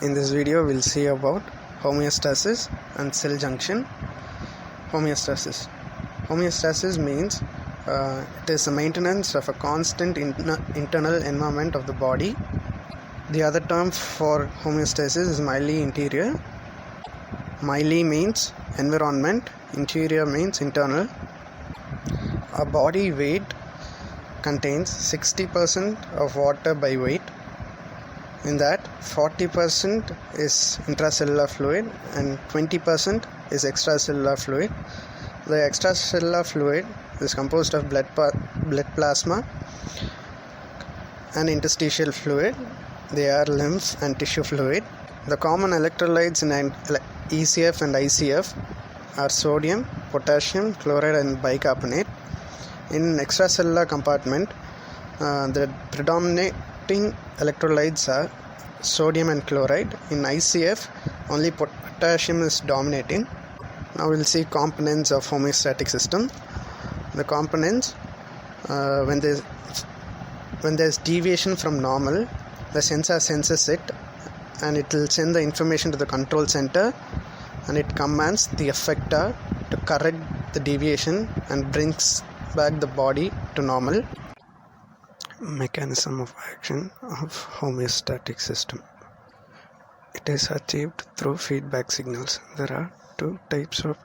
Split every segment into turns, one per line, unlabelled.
In this video we'll see about homeostasis and cell junction. Homeostasis means it is the maintenance of a constant internal environment of the body. The other term for homeostasis is mildly interior. Mildly means environment, interior means internal. A body weight contains 60% of water by weight. In that, 40% is intracellular fluid and 20% is extracellular fluid. The extracellular fluid is composed of blood plasma and interstitial fluid. They are lymph and tissue fluid. The common electrolytes in ECF and ICF are sodium, potassium, chloride and bicarbonate. In extracellular compartment, the predominating electrolytes are sodium and chloride. In ICF, only potassium is dominating. Now we'll see components of homeostatic system. The components, when there's deviation from normal, the sensor senses it and it will send the information to the control center, and it commands the effector to correct the deviation and brings back the body to normal. Mechanism of action of homeostatic system. It is achieved through feedback signals. There are two types of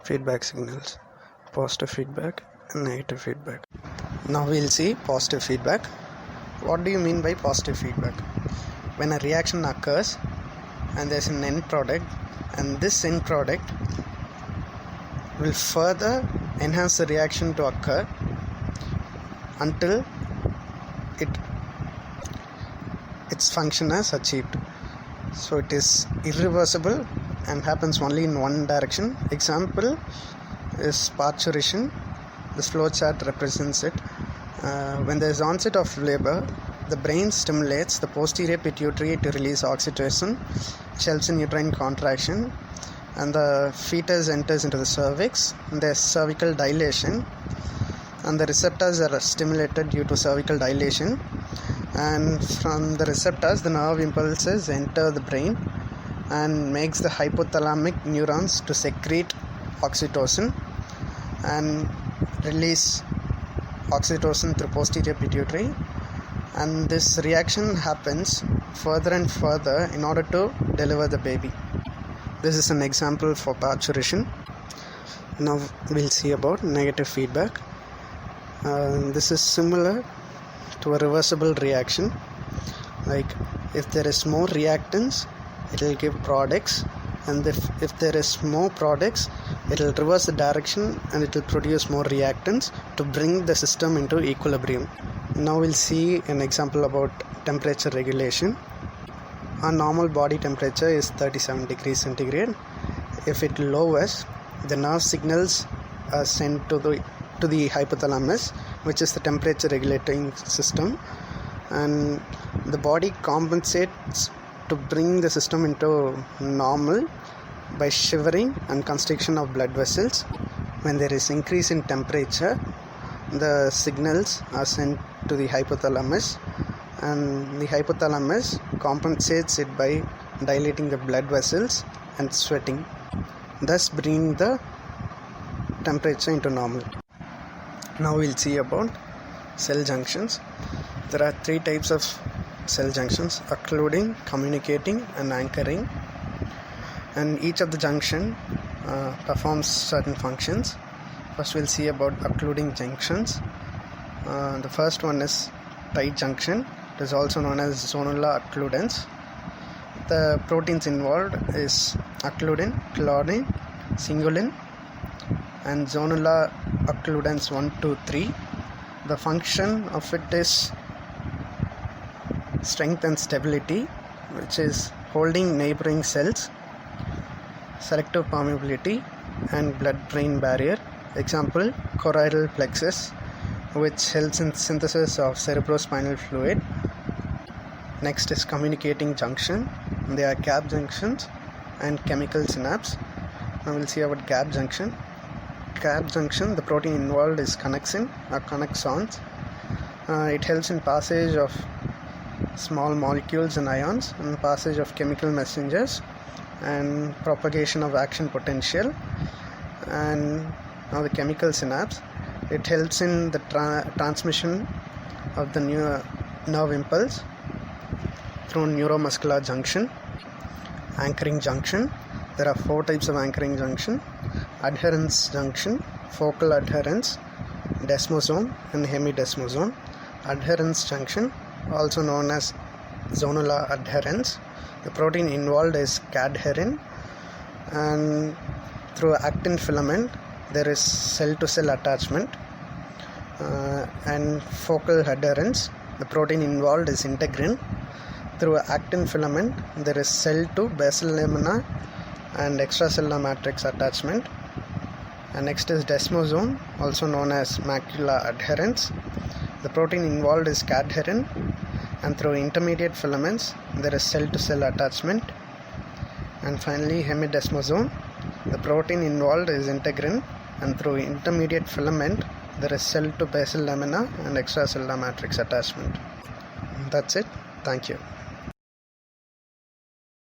feedback signals: positive feedback and negative feedback. Now we'll see positive feedback. What do you mean by positive feedback? When a reaction occurs and there's an end product, and this end product will further enhance the reaction to occur until its function is achieved. So it is irreversible and happens only in one direction. Example is parturition. This flow chart represents it. When there is onset of labor, the brain stimulates the posterior pituitary to release oxytocin, which helps in uterine contraction, and the fetus enters into the cervix. There is cervical dilation, and the receptors are stimulated due to cervical dilation, and from the receptors the nerve impulses enter the brain and makes the hypothalamic neurons to secrete oxytocin and release oxytocin through posterior pituitary, and this reaction happens further and further in order to deliver the baby. This is an example for parturition. Now we'll see about negative feedback. This is similar to a reversible reaction. Like if there is more reactants, it will give products, and if there is more products, it will reverse the direction and it will produce more reactants to bring the system into equilibrium. Now we'll see an example about temperature regulation. Our normal body temperature is 37 degrees centigrade. If it lowers, the nerve signals are sent to the hypothalamus, which is the temperature regulating system, and the body compensates to bring the system into normal by shivering and constriction of blood vessels. When there is increase in temperature, the signals are sent to the hypothalamus, and the hypothalamus compensates it by dilating the blood vessels and sweating, thus bringing the temperature into normal. Now we'll see about cell junctions. There are three types of cell junctions: occluding, communicating and anchoring, and each of the junction performs certain functions. First we'll see about occluding junctions. The first one is tight junction. It is also known as zonula occludens. The proteins involved is occludin, claudin, cingulin, and zonula occludens 1, 2, 3. The function of it is strength and stability, which is holding neighboring cells, selective permeability, and blood-brain barrier. Example, choroidal plexus, which helps in synthesis of cerebrospinal fluid. Next is communicating junction. They are gap junctions and chemical synapse. Now we'll see about gap junction. Gap junction, the protein involved is connexin or connexons. It helps in passage of small molecules and ions, and passage of chemical messengers, and propagation of action potential. And now the chemical synapse. It helps in the transmission of the nerve impulse through neuromuscular junction. Anchoring junction. There are 4 types of anchoring junction: adherence junction, focal adherence, desmosome, and hemidesmosome. Adherence junction, also known as zonal adherence. The protein involved is cadherin, and through actin filament there is cell to cell attachment. And focal adherence, the protein involved is integrin. Through actin filament there is cell to basal lamina and extracellular matrix attachment. And next is desmosome, also known as macular adherence. The protein involved is cadherin, and through intermediate filaments there is cell to cell attachment. And finally hemidesmosome, the protein involved is integrin, and through intermediate filament there is cell to basal lamina and extracellular matrix attachment. That's it. Thank you.